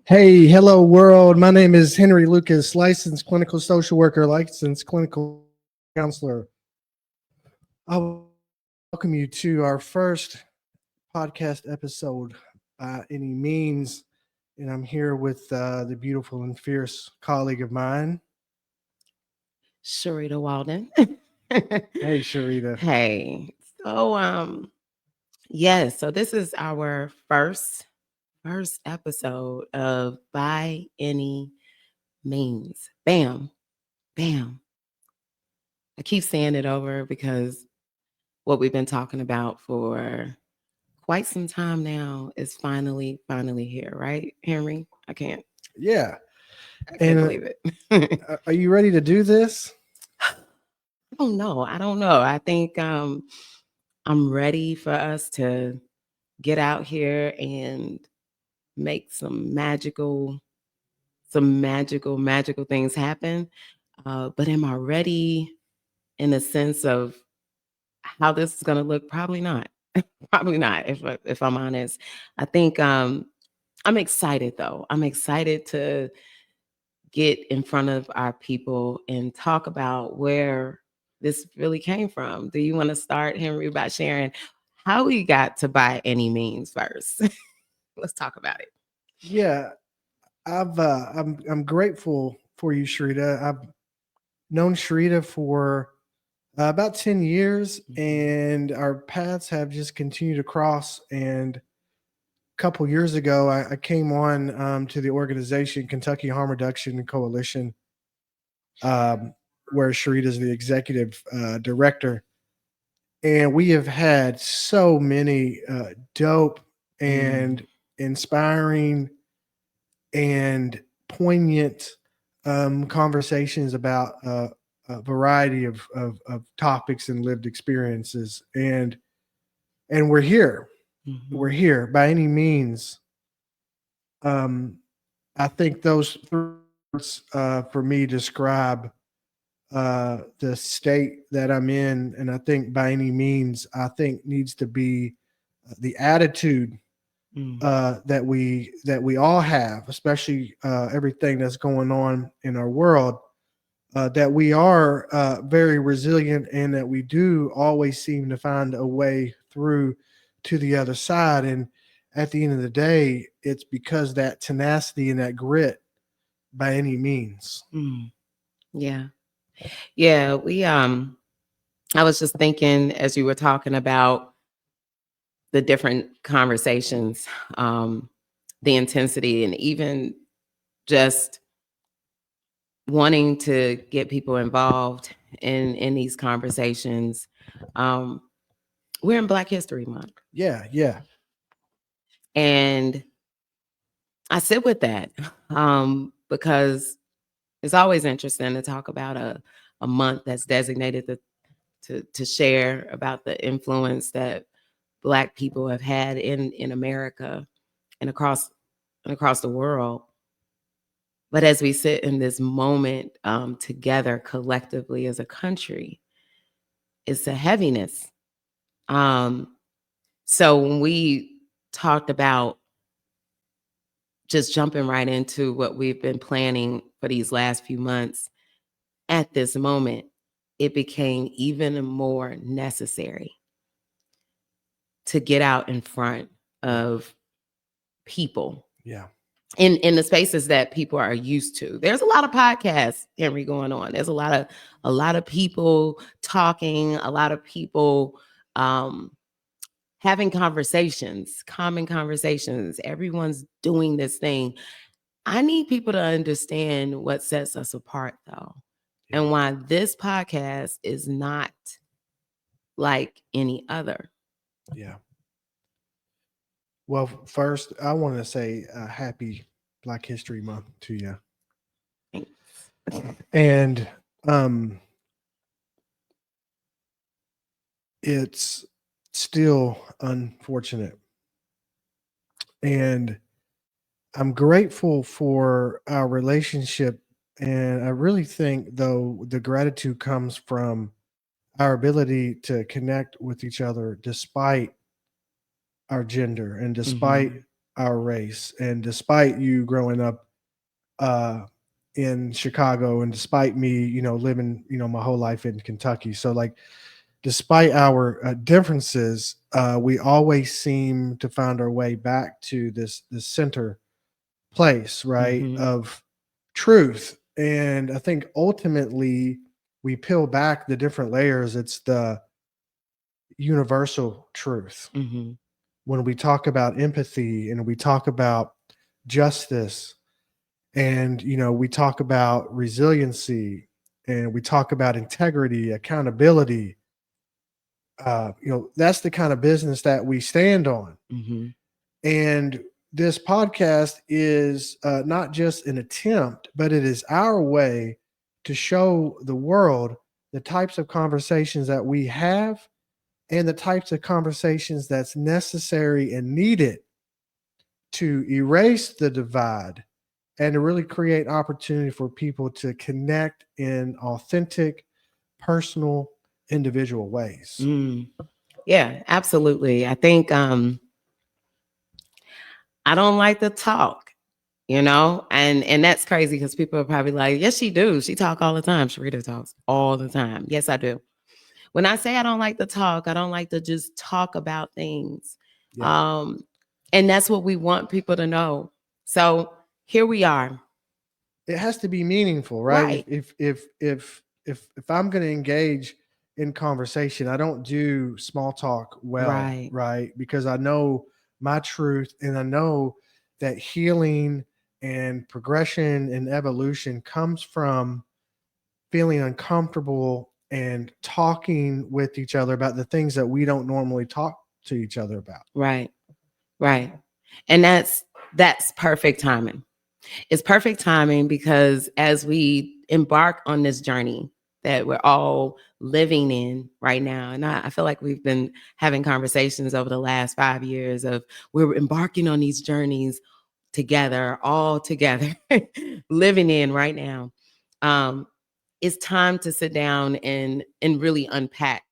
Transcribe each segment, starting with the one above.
Hey, hello world. My name is Henry Lucas, licensed clinical social worker, licensed clinical counselor. I welcome you to our first podcast episode by any means. And I'm here with the beautiful and fierce colleague of mine. Sharita Walden. Hey, Sharita. Hey. So yes, so this is our first episode of By Any Means. Bam. Bam. I keep saying it over because what we've been talking about for quite some time now is finally here, right, Henry? Yeah. I can't And believe it. are you ready to do this? I don't know. I don't know. I think I'm ready for us to get out here and make some magical things happen. But am I ready in the sense of how this is going to look? Probably not. Probably not. If I'm honest, I think I'm excited though. I'm excited to get in front of our people and talk about where this really came from. Do you want to start, Henry, by sharing how we got to By Any Means first? Let's talk about it. Yeah. I'm grateful for you, Sharita. I've known Sharita for about 10 years, Mhm. and our paths have just continued to cross. And a couple years ago, I came on to the organization Kentucky Harm Reduction Coalition, um, where Sharita is the executive director. And we have had so many dope Mm. and inspiring and poignant conversations about a variety of topics and lived experiences. And we're here. We're Mhm. here by any means. Um, I think those three words for me describe the state that I'm in, and I think by any means, I think needs to be the attitude Mm. that we all have, especially everything that's going on in our world. That we are very resilient, and that we do always seem to find a way through to the other side. And at the end of the day, it's because that tenacity and that grit by any means. Mm. Yeah. Yeah, we I was just thinking as you were talking about the different conversations, um, the intensity and even just wanting to get people involved in these conversations. Um, we're in Black History Month. Yeah, yeah, And I sit with that because it's always interesting to talk about a month that's designated to share about the influence that Black people have had in America and across the world. But as we sit in this moment together collectively as a country, it's a heaviness. Um, so when we talked about just jumping right into what we've been planning for these last few months, at this moment, it became even more necessary to get out in front yeah, of people yeah, in the spaces that people are used to. There's a lot of podcasts, Henry, going on. There's a lot of people talking, a lot of people um having conversations, common conversations. Everyone's doing this thing. I need people to understand what sets us apart though. yeah, And why this podcast is not like any other. yeah. Well, first, I want to say happy Black History Month to you. Thanks. And um, it's still unfortunate. And I'm grateful for our relationship. And I really think, though, the gratitude comes from our ability to connect with each other despite our gender and despite Mhm. our race. And despite you growing up in Chicago, and despite me, living, my whole life in Kentucky. So like, despite our differences, we always seem to find our way back to this center place, right, Mm-hmm. of truth. And I think ultimately we peel back the different layers. It's the universal truth. Mm-hmm. When we talk about empathy and we talk about justice, and we talk about resiliency, and we talk about integrity, accountability, that's the kind of business that we stand on. Mm-hmm. And this podcast is not just an attempt, but it is our way to show the world the types of conversations that we have, and the types of conversations that's necessary and needed to erase the divide, and to really create opportunity for people to connect in authentic, personal, individual ways. Mm. Yeah, absolutely. I think I don't like to talk, and that's crazy because people are probably like, yes, she do. She talk all the time. Sharita talks all the time. Yes, I do. When I say I don't like to talk, I don't like to just talk about things. Yeah. Um, and that's what we want people to know. So here we are. It has to be meaningful, right? Right. If I'm going to engage in conversation, I don't do small talk well, Right. right? Because I know my truth, and I know that healing and progression and evolution comes from feeling uncomfortable and talking with each other about the things that we don't normally talk to each other about. Right. Right. And that's perfect timing. It's perfect timing because as we embark on this journey that we're all living in right now, and I feel like we've been having conversations over the last 5 years of we're embarking on these journeys together, all together, living in right now. Um, it's time to sit down and really unpack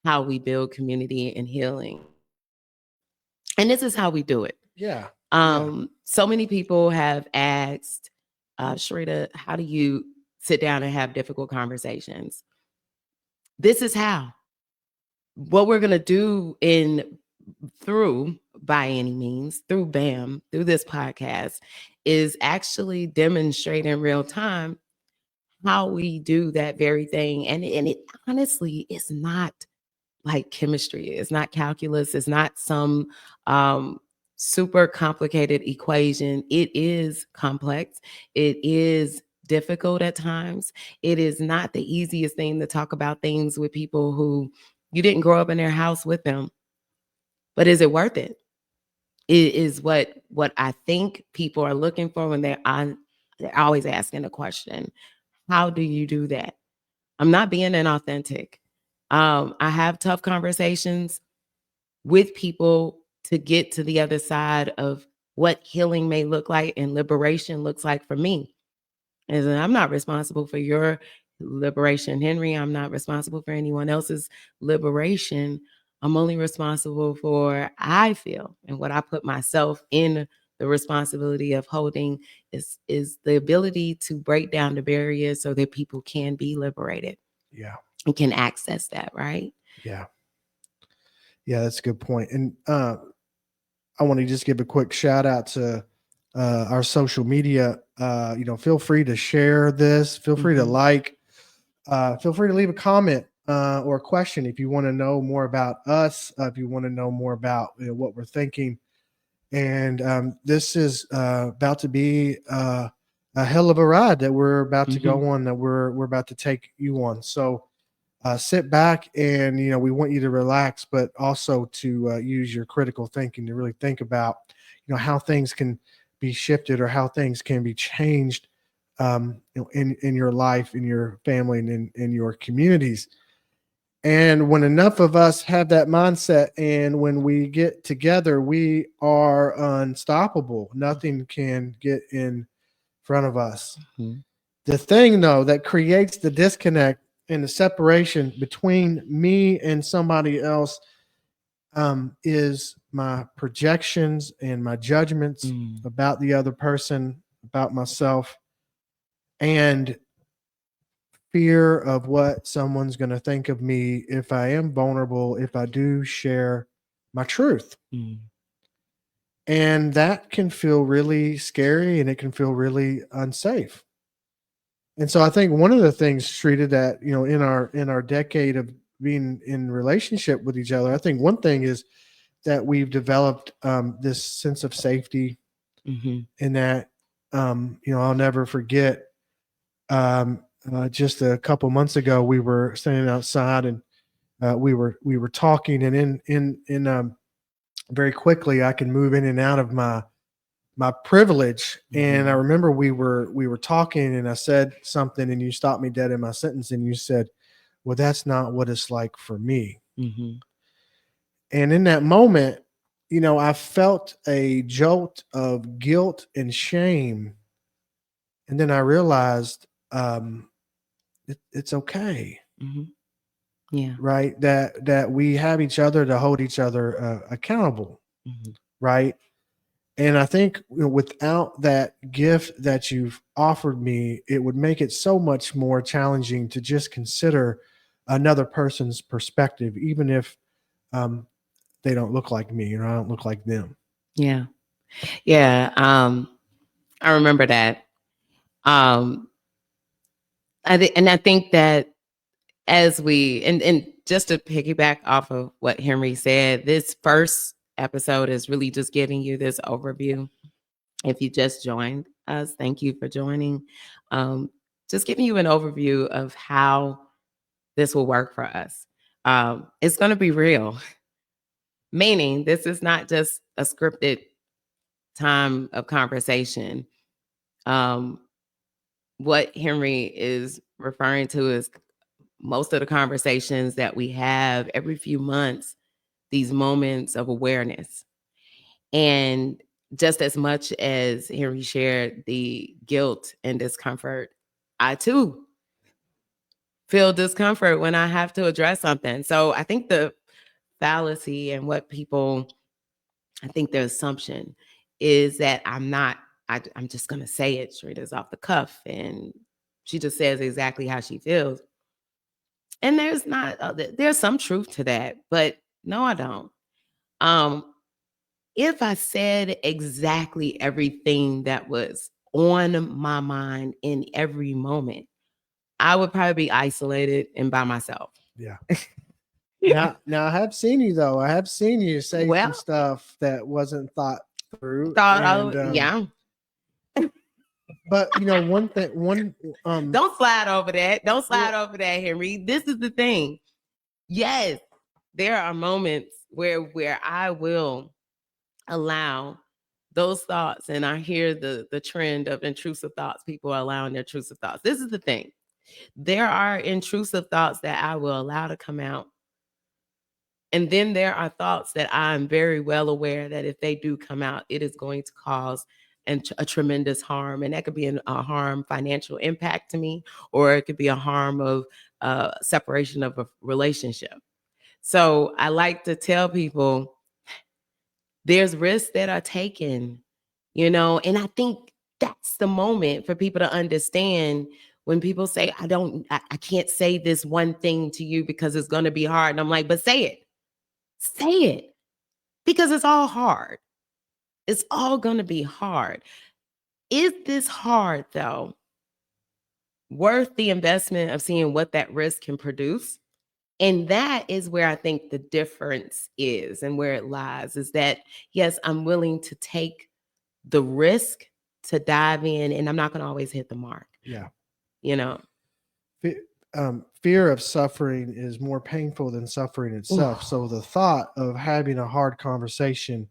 how we build community and healing. And this is how we do it. Yeah. So many people have asked, Sharita, how do you sit down and have difficult conversations? This is how. What we're gonna do through by any means, through BAM, through this podcast, is actually demonstrate in real time how we do that very thing. And it honestly is not like chemistry. It's not calculus. It's not some super complicated equation. It is complex. It is difficult at times. It is not the easiest thing to talk about things with people who you didn't grow up in their house with them. But is it worth it? It is what I think people are looking for when they're always asking the question, how do you do that? I'm not being inauthentic. I have tough conversations with people to get to the other side of what healing may look like and liberation looks like for me. And I'm not responsible for your liberation, Henry. I'm not responsible for anyone else's liberation. I'm only responsible for I feel and what I put myself in the responsibility of holding is the ability to break down the barriers so that people can be liberated. Yeah. And can access that, right? Yeah. Yeah, that's a good point. And I want to just give a quick shout out to our social media. Feel free to share this. Feel free to like. Feel free to leave a comment or a question if you want to know more about us. If you want to know more about what we're thinking. And this is about to be a hell of a ride that we're about to go on. That we're about to take you on. So. Sit back and we want you to relax, but also to use your critical thinking to really think about how things can be shifted or how things can be changed in your life, in your family, and in your communities. And when enough of us have that mindset, and when we get together, we are unstoppable. Nothing can get in front of us. The thing, though, that creates the disconnect and the separation between me and somebody else is my projections and my judgments Mm. about the other person, about myself, and fear of what someone's going to think of me if I am vulnerable, if I do share my truth. Mm. And that can feel really scary and it can feel really unsafe. And so I think one of the things treated that, in our decade of being in relationship with each other, I think one thing is that we've developed this sense of safety, Mm-hmm. in that, I'll never forget, just a couple months ago, we were standing outside and we were talking, and in very quickly I can move in and out of my privilege. And I Mm-hmm. remember we were talking, and I said something, and you stopped me dead in my sentence, and you said, "Well, that's not what it's like for me." Mm-hmm. And in that moment, I felt a jolt of guilt and shame, and then I realized, it's okay, Mm-hmm. Yeah. right? That we have each other to hold each other accountable, Mm-hmm. right? And I think, without that gift that you've offered me, it would make it so much more challenging to just consider another person's perspective, even if um, they don't look like me, or I don't look like them. Yeah. Yeah. I remember that. Um, and I think that as and just to piggyback off of what Henry said, this first episode is really just giving you this overview. If you just joined us, thank you for joining. Um, just giving you an overview of how this will work for us. It's going to be real, meaning this is not just a scripted time of conversation. Um, what Henry is referring to is most of the conversations that we have every few months, these moments of awareness. And just as much as Henry shared the guilt and discomfort, I too feel discomfort when I have to address something. So I think the fallacy and what people, I think their assumption is that I'm just going to say it straight as off the cuff. And she just says exactly how she feels. And there's not, there's some truth to that, but no, I don't. Um, if I said exactly everything that was on my mind in every moment, I would probably be isolated and by myself. Yeah. Now I have seen you, though. I have seen you say some Well, stuff that wasn't thought through, thought, and yeah. but Don't slide over that. Don't slide over that, Henry. This is the thing. Yes, there are moments where I will allow those thoughts, and I hear the trend of intrusive thoughts. People are allowing their intrusive thoughts. This is the thing. There are intrusive thoughts that I will allow to come out. And then there are thoughts that I'm very well aware that if they do come out, it is going to cause a tremendous harm. And that could be a harm financial impact to me, or it could be a harm of separation of a relationship. So I like to tell people there's risks that are taken, and I think that's the moment for people to understand when people say, I can't say this one thing to you because it's going to be hard. And I'm like, but say it. Say it, because it's all hard. It's all going to be hard. Is this hard, though, worth the investment of seeing what that risk can produce? And that is where I think the difference is, and where it lies, is that, yes, I'm willing to take the risk to dive in, and I'm not going to always hit the mark. Yeah. You know? Fear of suffering is more painful than suffering itself. So the thought of having a hard conversation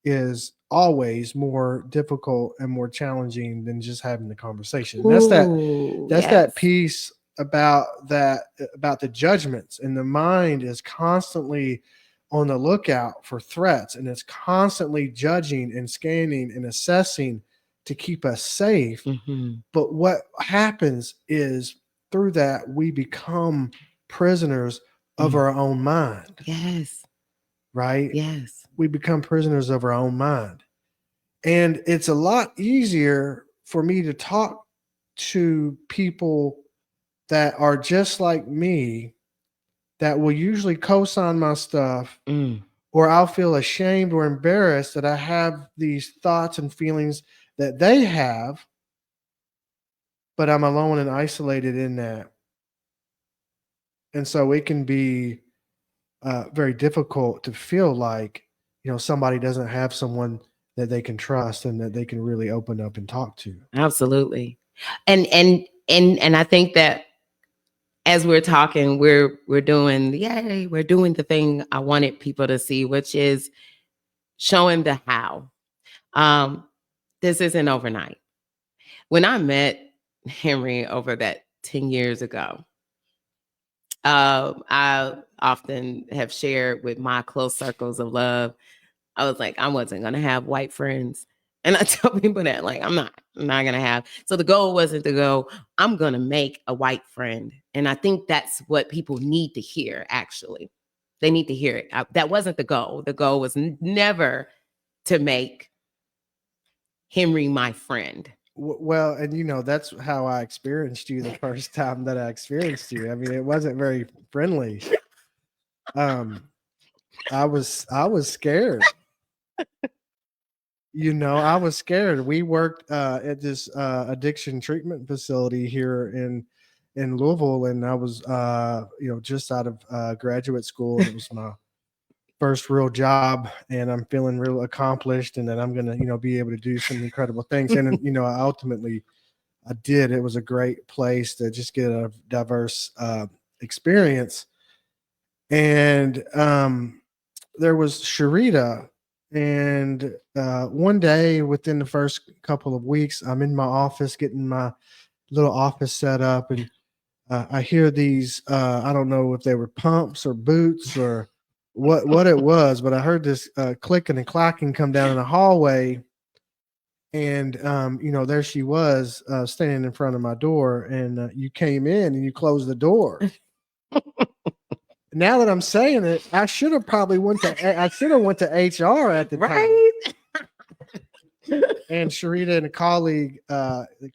is always more difficult and more challenging than just having the conversation. And that's Yes. that piece about the judgments, and the mind is constantly on the lookout for threats, and it's constantly judging and scanning and assessing to keep us safe. Mm-hmm. But what happens is, through that, we become prisoners of our own mind. Yes. right? Yes. We become prisoners of our own mind. And it's a lot easier for me to talk to people that are just like me that will usually co-sign my stuff, Mm. or I'll feel ashamed or embarrassed that I have these thoughts and feelings that they have, but I'm alone and isolated in that. And so it can be very difficult to feel like, somebody doesn't have someone that they can trust and that they can really open up and talk to. Absolutely. And I think that as we're talking, we're doing, yay, we're doing the thing I wanted people to see, which is showing the how. Um, this isn't overnight. When I met Henry over that 10 years ago, I often have shared with my close circles of love, I was like, I wasn't gonna have white friends. And I tell people that, like, I'm not gonna have. So the goal wasn't to go, I'm gonna make a white friend. And I think that's what people need to hear, actually. They need to hear it. That wasn't the goal. The goal was never to make Henry my friend. Well, and that's how I experienced you the first time that I experienced you. I mean, it wasn't very friendly. Um, I was scared. I was scared. We worked at this addiction treatment facility here in Louisville, and I was just out of graduate school, and it was my first real job, and I'm feeling real accomplished, and that I'm gonna be able to do some incredible things, and I ultimately I did. It was a great place to just get a diverse experience, and there was Sharita. And one day within the first couple of weeks, I'm in my office getting my little office set up, and I hear these. I don't know if they were pumps or boots or what it was, but I heard this clicking and clacking come down in the hallway, and there she was standing in front of my door, and you came in and you closed the door. Now that I'm saying it, I should have went to HR at the time. Right? And Sharita and a colleague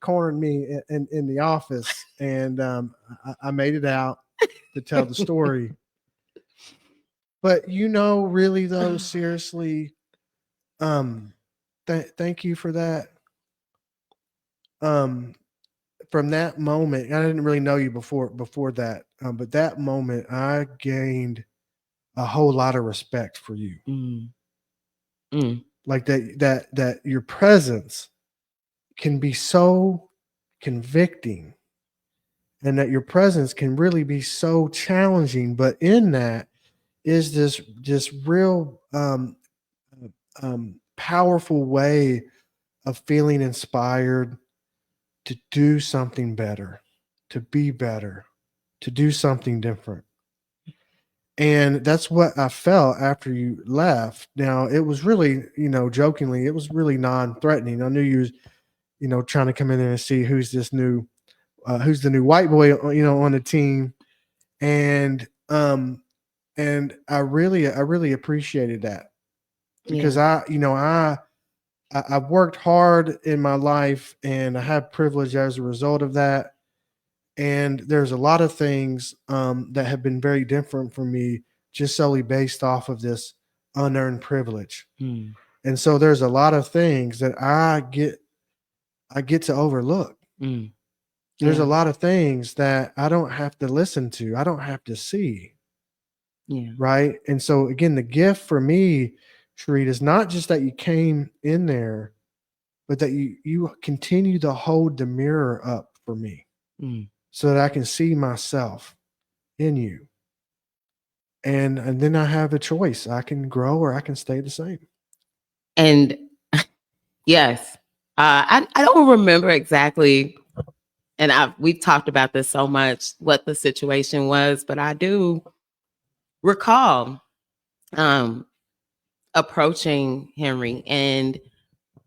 cornered me in the office, and I made it out to tell the story. But really though, seriously, thank you for that. From that moment, I didn't really know you before that, but that moment, I gained a whole lot of respect for you. Mm. Mm. Like that your presence can be so convicting, and that your presence can really be so challenging. But in that is this real powerful way of feeling inspired to do something better, to be better, to do something different. And that's what I felt after you left. Now, it was really, jokingly, it was really non-threatening. I knew you was, trying to come in there and see who's the new white boy, on the team. And I really appreciated that, because Yeah. I've worked hard in my life, and I have privilege as a result of that. And there's a lot of things that have been very different for me, just solely based off of this unearned privilege. Mm. And so there's a lot of things that I get to overlook. Mm. There's a Yeah. lot of things that I don't have to listen to. I don't have to see. Yeah. Right. And so again, the gift for me, Sharita, is not just that you came in there, but that you continue to hold the mirror up for me, Mm. so that I can see myself in you. And then I have a choice. I can grow or I can stay the same. And yes, I don't remember exactly, and we've talked about this so much, what the situation was, but I do recall approaching Henry, and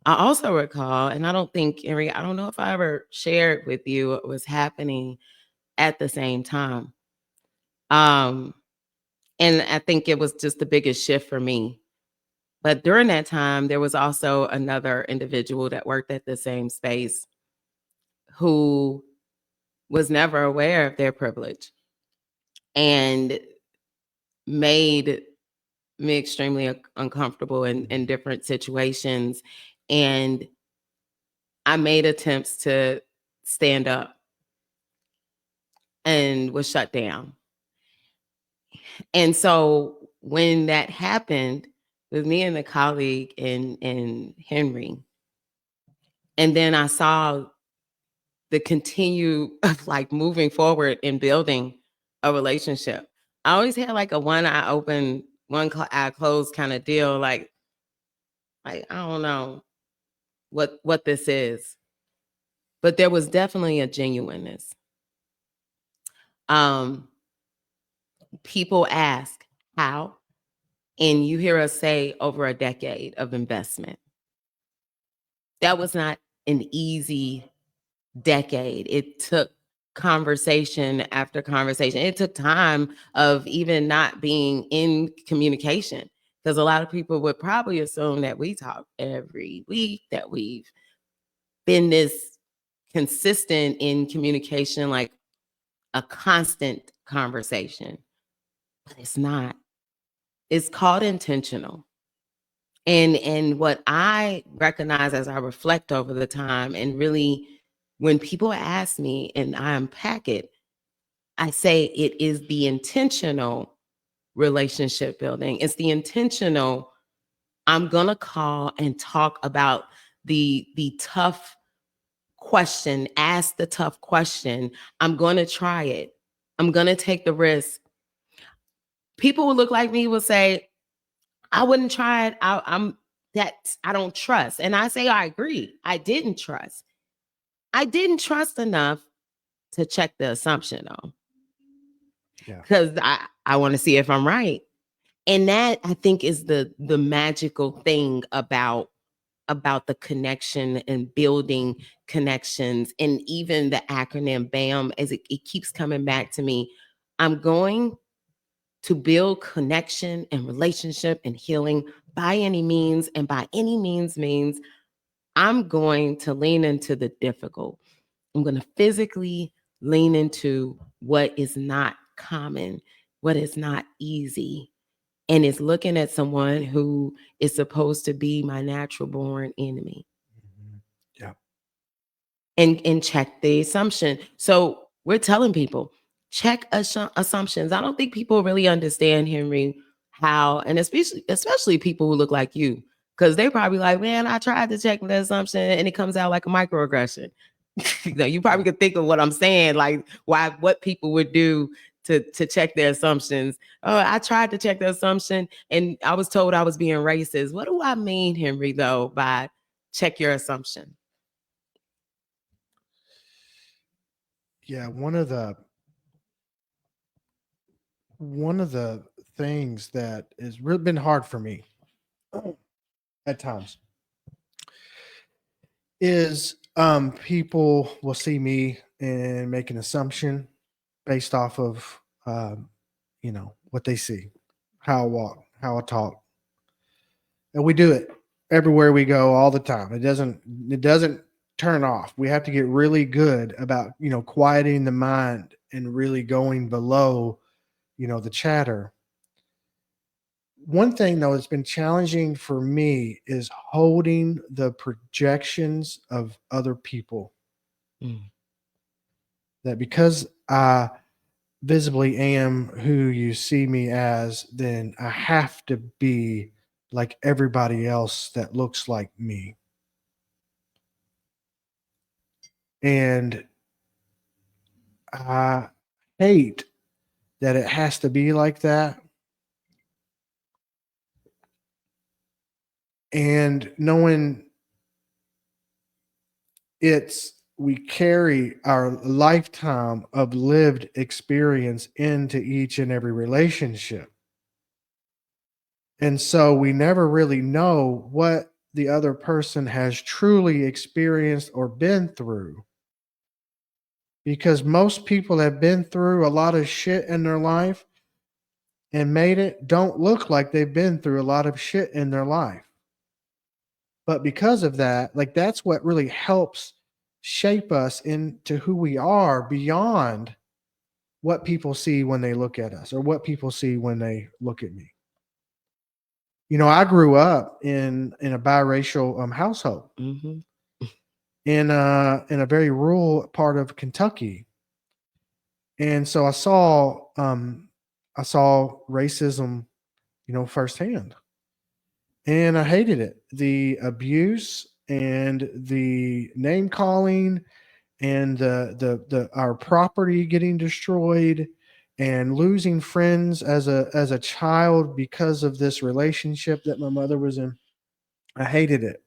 I also recall, and I don't think Henry, I don't know if I ever shared with you what was happening at the same time. Um, And I think it was just the biggest shift for me. But during that time, there was also another individual that worked at the same space who was never aware of their privilege and made me extremely uncomfortable in different situations. And I made attempts to stand up and was shut down. And so when that happened with me and the colleague in Henry, and then I saw the continue of like moving forward and building a relationship. I always had like a one eye open, eye closed kind of deal. Like I don't know what this is, but there was definitely a genuineness. Um, People ask how, and you hear us say over a decade of investment. That was not an easy decade. It took conversation after conversation. It took time of even not being in communication, because a lot of people would probably assume that we talk every week, that we've been this consistent in communication, like a constant conversation, but it's not. It's called intentional. And what I recognize as I reflect over the time, and really when people ask me and I unpack it, I say it is the intentional relationship building. It's the intentional, I'm gonna call and talk about the tough question, ask the tough question. I'm gonna try it. I'm gonna take the risk. People who look like me will say, I wouldn't try it. I don't trust. And I say, I agree. I didn't trust. I didn't trust enough to check the assumption though. Yeah. Because I want to see if I'm right. And that I think is the magical thing about the connection and building connections, and even the acronym BAM, as it keeps coming back to me. I'm going to build connection and relationship and healing by any means, and by any means means I'm going to lean into the difficult. I'm going to physically lean into what is not common, what is not easy, and is looking at someone who is supposed to be my natural born enemy. Yeah. And check the assumption. So we're telling people, check assumptions. I don't think people really understand, Henry, how, and especially people who look like you, because they probably like, man, I tried to check the assumption and it comes out like a microaggression. You probably could think of what I'm saying, like what people would do to check their assumptions. Oh, I tried to check the assumption and I was told I was being racist. What do I mean, Henry, though, by check your assumption? Yeah, one of the things that has really been hard for me at times is people will see me and make an assumption based off of what they see, how I walk, how I talk. And we do it everywhere we go all the time. It doesn't turn off. We have to get really good about, quieting the mind and really going below, the chatter. One thing though that's been challenging for me is holding the projections of other people. Mm. That because I visibly am who you see me as, then I have to be like everybody else that looks like me. And I hate that it has to be like that. And knowing we carry our lifetime of lived experience into each and every relationship. And so we never really know what the other person has truly experienced or been through. Because most people have been through a lot of shit in their life, and made it don't look like they've been through a lot of shit in their life. But because of that, like that's what really helps shape us into who we are beyond what people see when they look at us or what people see when they look at me. I grew up in a biracial household Hmm. in a very rural part of Kentucky, and so I saw racism, firsthand, and I hated it. The abuse and the name calling and the our property getting destroyed and losing friends as a child because of this relationship that my mother was in. I hated it.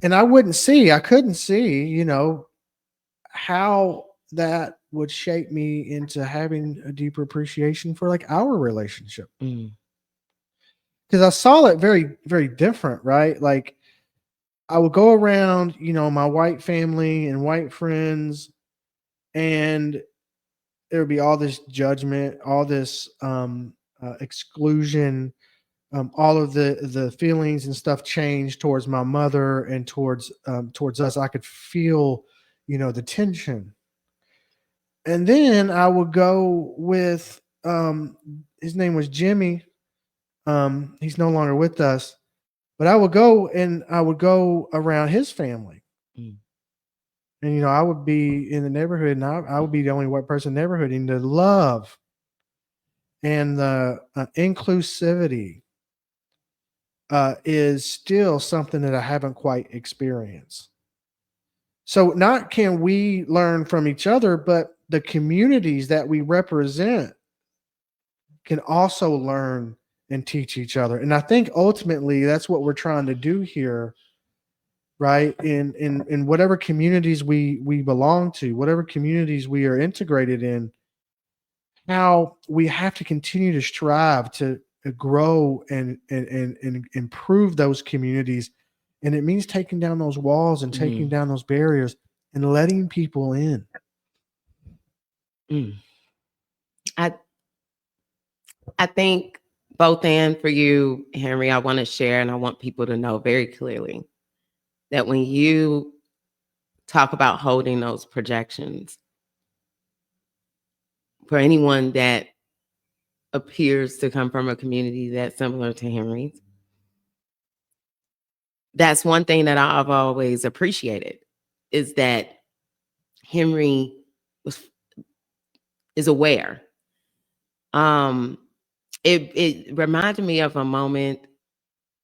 And I couldn't see, how that would shape me into having a deeper appreciation for like our relationship. Mm. Because I saw it very, very different, right? Like I would go around, my white family and white friends, and there would be all this judgment, all this exclusion, all of the feelings and stuff changed towards my mother and towards us. I could feel, the tension. And then I would go with his name was Jimmy. He's no longer with us, but I would go around his family. Mm. And I would be in the neighborhood, and I would be the only white person in the neighborhood. And the love and the inclusivity is still something that I haven't quite experienced. So, not can we learn from each other, but the communities that we represent can also learn and teach each other. And I think ultimately that's what we're trying to do here, right? In whatever communities we belong to, whatever communities we are integrated in, how we have to continue to strive to grow and improve those communities. And it means taking down those walls and taking Mm. down those barriers and letting people in. Mm. I I think both and for you, Henry, I want to share and I want people to know very clearly that when you talk about holding those projections, for anyone that appears to come from a community that's similar to Henry's, that's one thing that I've always appreciated is that Henry was is aware. Um, it reminded me of a moment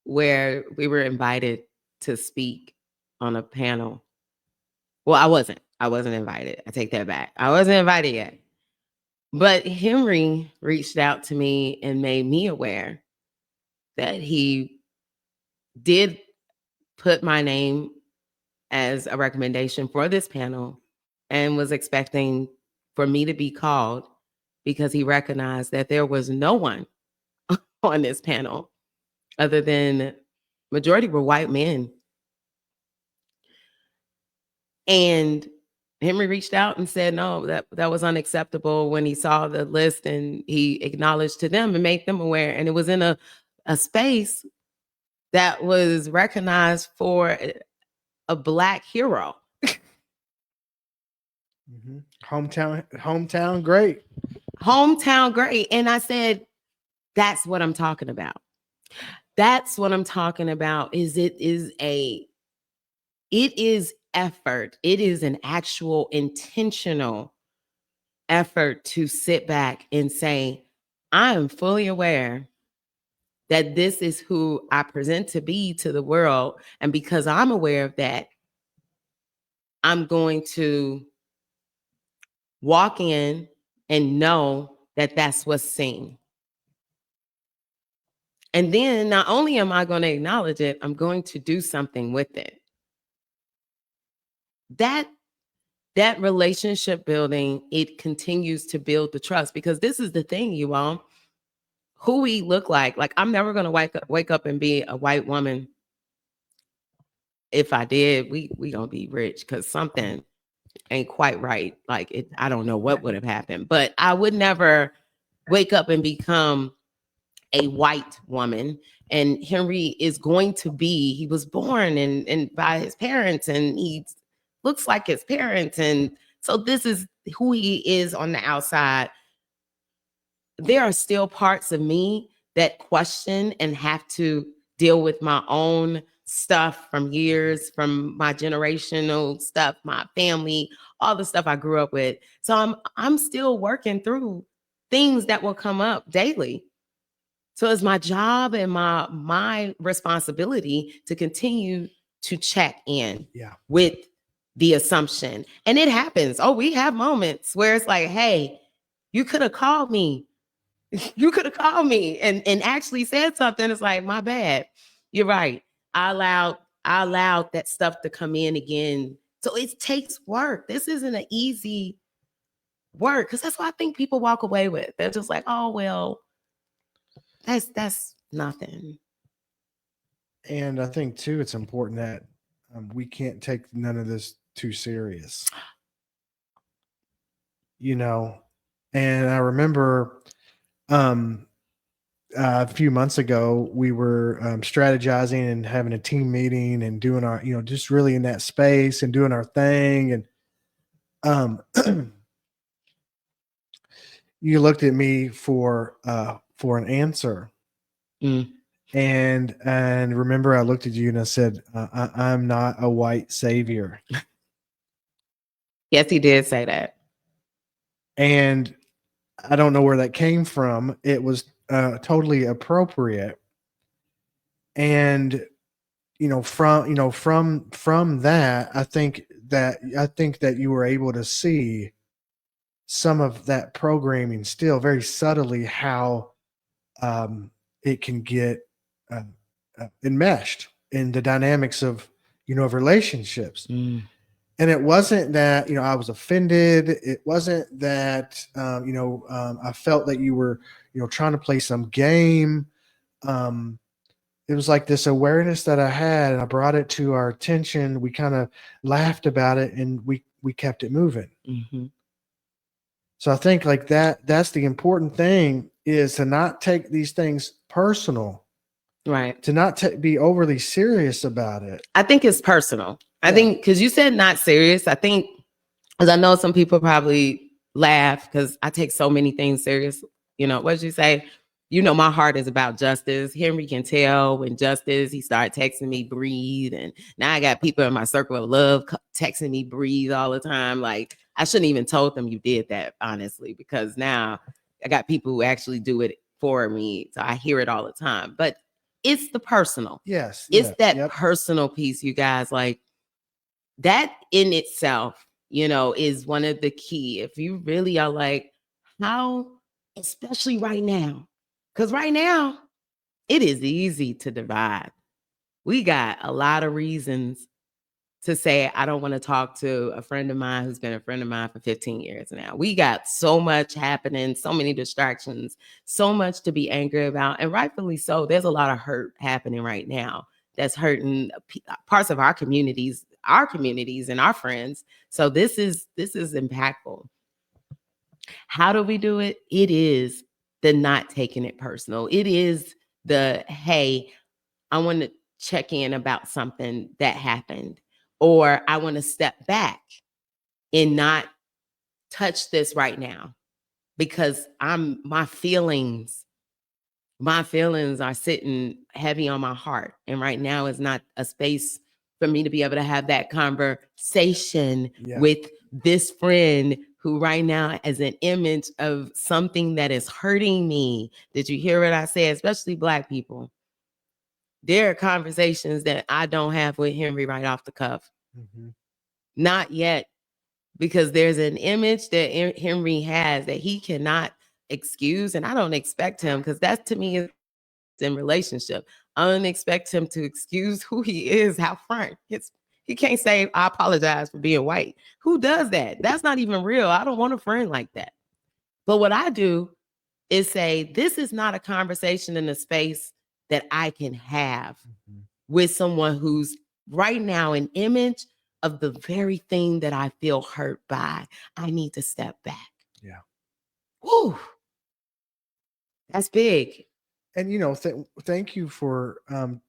where we were invited to speak on a panel. Well, I wasn't. I wasn't invited. I take that back. I wasn't invited yet. But Henry reached out to me and made me aware that he did put my name as a recommendation for this panel and was expecting for me to be called because he recognized that there was no one on this panel other than majority were white men. And Henry reached out and said no, that was unacceptable when he saw the list, and he acknowledged to them and made them aware. And it was in a space that was recognized for a Black hero. Mhm. Hometown, great. Hometown great. And I said, that's what I'm talking about. That's what I'm talking about. It is effort. It is an actual intentional effort to sit back and say, I am fully aware that this is who I present to be to the world. And because I'm aware of that, I'm going to walk in and know that that's what's seen. And then not only am I going to acknowledge it, I'm going to do something with it. That relationship building, it continues to build the trust, because this is the thing, you all, who we look like I'm never going to wake up and be a white woman. If I did, we going to be rich, because something ain't quite right. Like I don't know what would have happened, but I would never wake up and become a white woman. And Henry is going to be, he was born and by his parents, and he looks like his parents. And so this is who he is on the outside. There are still parts of me that question and have to deal with my own stuff from years, from my generational stuff, my family, all the stuff I grew up with. So I'm still working through things that will come up daily. So it's my job and my responsibility to continue to check in with the assumption. And it happens. Oh, we have moments where it's like, hey, you could have called me. You could have called me and actually said something. It's like, my bad. You're right. I allowed that stuff to come in again. So it takes work. This isn't an easy work, because that's what I think people walk away with. They're just like, oh, well, that's nothing. And I think too, it's important that we can't take none of this too serious. You know, and I remember a few months ago, we were strategizing and having a team meeting and doing our, just really in that space and doing our thing. And you looked at me for an answer. Mm. And remember, I looked at you and I said, I'm not a white savior. Yes, he did say that. And I don't know where that came from. It was totally appropriate. And from that, I think that you were able to see some of that programming still very subtly, how it can get enmeshed in the dynamics of of relationships. Mm. And it wasn't that I was offended. It wasn't that I felt that you were trying to play some game. It was like this awareness that I had, and I brought it to our attention. We kind of laughed about it, and we kept it moving. Mm-hmm. So I think like that's the important thing, is to not take these things personal. Right. To not be overly serious about it. I think it's personal. I think, because you said not serious, I think, because I know some people probably laugh because I take so many things serious. What did you say? My heart is about justice. Henry can tell when justice, he started texting me, breathe. And now I got people in my circle of love texting me, breathe all the time. Like, I shouldn't even told them you did that, honestly, because now I got people who actually do it for me. So I hear it all the time. But it's the personal. Yes. It's that personal piece, you guys. Like, that in itself, is one of the key. If you really are like, how, especially right now, because right now it is easy to divide. We got a lot of reasons to say, I don't want to talk to a friend of mine who's been a friend of mine for 15 years now. We got so much happening, so many distractions, so much to be angry about. And rightfully so. There's a lot of hurt happening right now that's hurting parts of our communities and our friends. So this is impactful. How do we do it? It is the not taking it personal. It is the, hey, I want to check in about something that happened, or I want to step back and not touch this right now because my feelings are sitting heavy on my heart. And right now is not a space for me to be able to have that conversation with this friend who right now is an image of something that is hurting me. Did you hear what I said? Especially Black people. There are conversations that I don't have with Henry right off the cuff. Mm-hmm. Not yet, because there's an image that Henry has that he cannot excuse. And I don't expect him, because that to me is in relationship. I don't expect him to excuse who he is out front. He can't say, I apologize for being white. Who does that? That's not even real. I don't want a friend like that. But what I do is say, this is not a conversation in a space that I can have with someone who's right now an image of the very thing that I feel hurt by. I need to step back. Yeah. Woo. That's big. And thank you for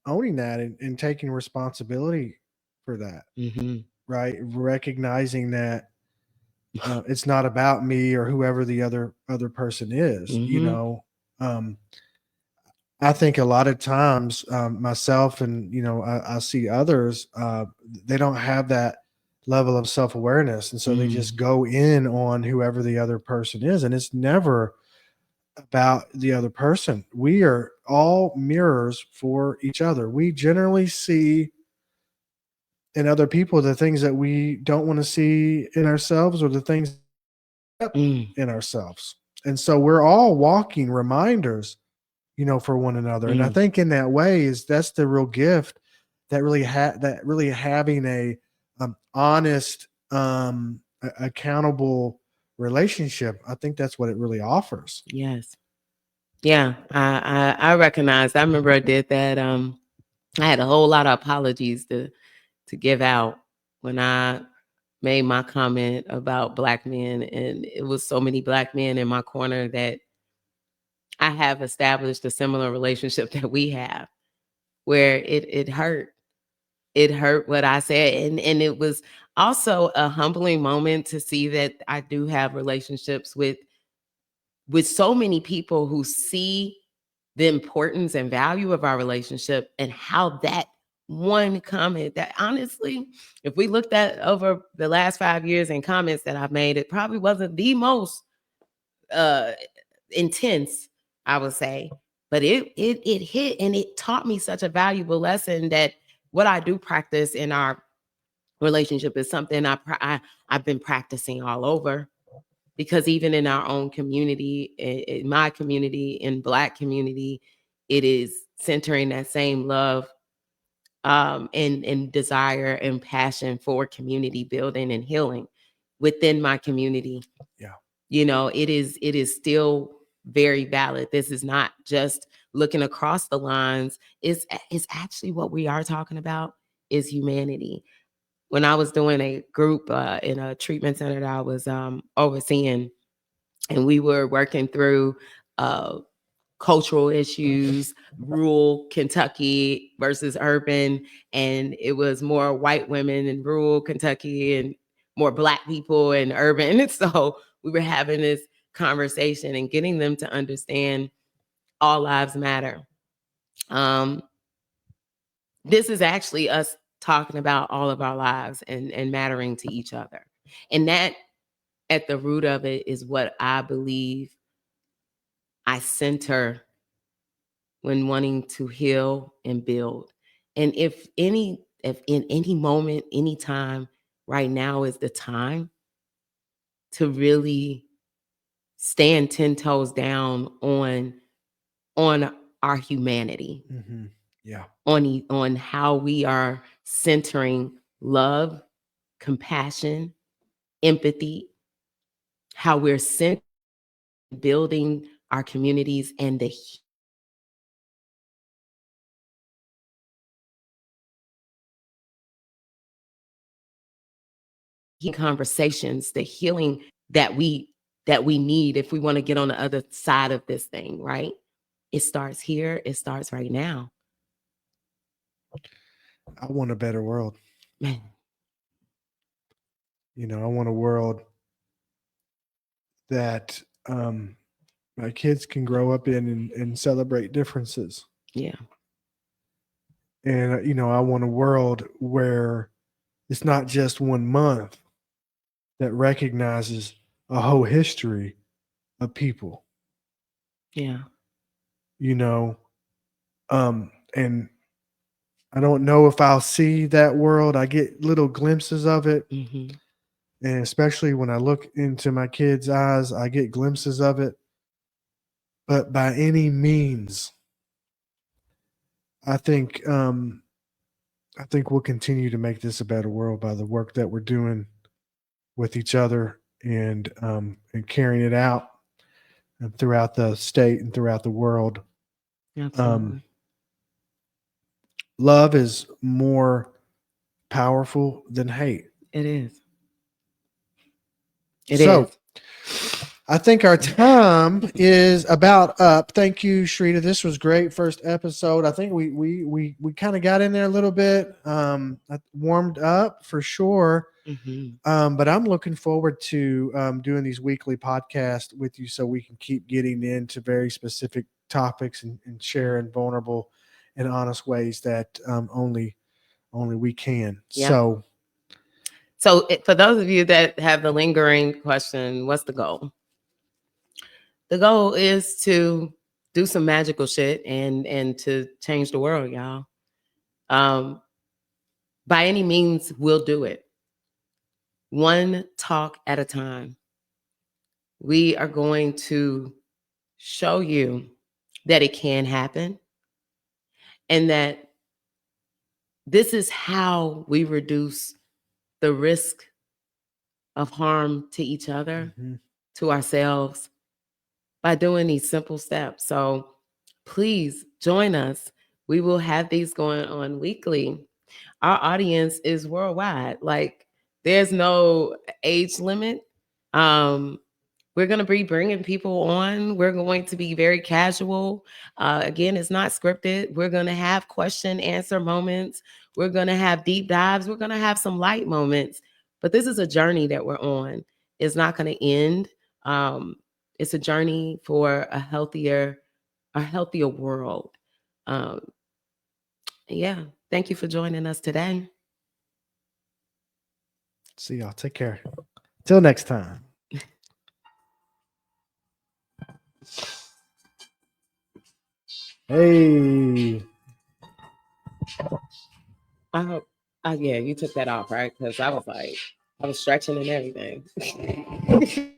owning that and taking responsibility for that, Hmm. right? Recognizing that it's not about me or whoever the other person is. Hmm. Um, I think a lot of times, myself and I see others, they don't have that level of self awareness, and so they just Mm. go in on whoever the other person is, and it's never about the other person. We are all mirrors for each other. We generally see in other people the things that we don't want to see in ourselves, or the things Mm. in ourselves, and so we're all walking reminders for one another. And I Mm. think in that way that's the real gift that really having a honest, accountable relationship. I think that's what it really offers. Yes. Yeah. I recognize. I remember I did that. I had a whole lot of apologies to give out when I made my comment about Black men, and it was so many Black men in my corner that I have established a similar relationship that we have, where it hurt. It hurt what I said, and it was also a humbling moment to see that I do have relationships with so many people who see the importance and value of our relationship, and how that one comment that, honestly, if we looked at over the last 5 years and comments that I've made, it probably wasn't the most uh intense, I would say, but it hit, and it taught me such a valuable lesson that what I do practice in our relationship is something I've been practicing all over. Because even in our own community, in my community, in Black community, it is centering that same love, and desire and passion for community building and healing within my community. Yeah. It is still very valid. This is not just looking across the lines. It's actually what we are talking about is humanity. When I was doing a group in a treatment center that I was overseeing, and we were working through uh, cultural issues, rural Kentucky versus urban, and it was more white women in rural Kentucky and more Black people in urban. And so we were having this conversation and getting them to understand all lives matter. Um, this is actually us talking about all of our lives and mattering to each other. And that, at the root of it, is what I believe I center when wanting to heal and build. And if in any moment, any time, right now is the time to really stand 10 toes down on our humanity, Hmm. Yeah. on how we are centering love, compassion, empathy, how we're building our communities, and the conversations, the healing that we need if we want to get on the other side of this thing, right? It starts here. It starts right now. I want a better world. Man. I want a world that my kids can grow up in and celebrate differences. Yeah. And I want a world where it's not just one month that recognizes a whole history of people, Yeah. you know. And I don't know if I'll see that world. I get little glimpses of it. Hmm. And especially when I look into my kids' eyes, I get glimpses of it. But by any means, I think I think we'll continue to make this a better world by the work that we're doing with each other, and carrying it out throughout the state and throughout the world. Um, Absolutely. love is more powerful than hate. It is. It So is. I think our time is about up. Thank you, Shrita. This was great. First episode. I think we kind of got in there a little bit. Warmed up for sure. But I'm looking forward to doing these weekly podcasts with you so we can keep getting into very specific topics and sharing vulnerable and honest ways that only we can. Yeah. So for those of you that have the lingering question, what's the goal? The goal is to do some magical shit and to change the world, y'all. By any means, we'll do it. One talk at a time. We are going to show you that it can happen and that this is how we reduce the risk of harm to each other, to ourselves, by doing these simple steps. So please join us. We will have these going on weekly. Our audience is worldwide. Like, there's no age limit. We're going to be bringing people on. We're going to be very casual. Again, it's not scripted. We're going to have question answer moments. We're going to have deep dives. We're going to have some light moments. But this is a journey that we're on. It's not going to end. It's a journey for a healthier world. Yeah. Thank you for joining us today. See y'all. Take care. Till next time. Hey. I hope. Yeah, you took that off, right? Because I was stretching and everything.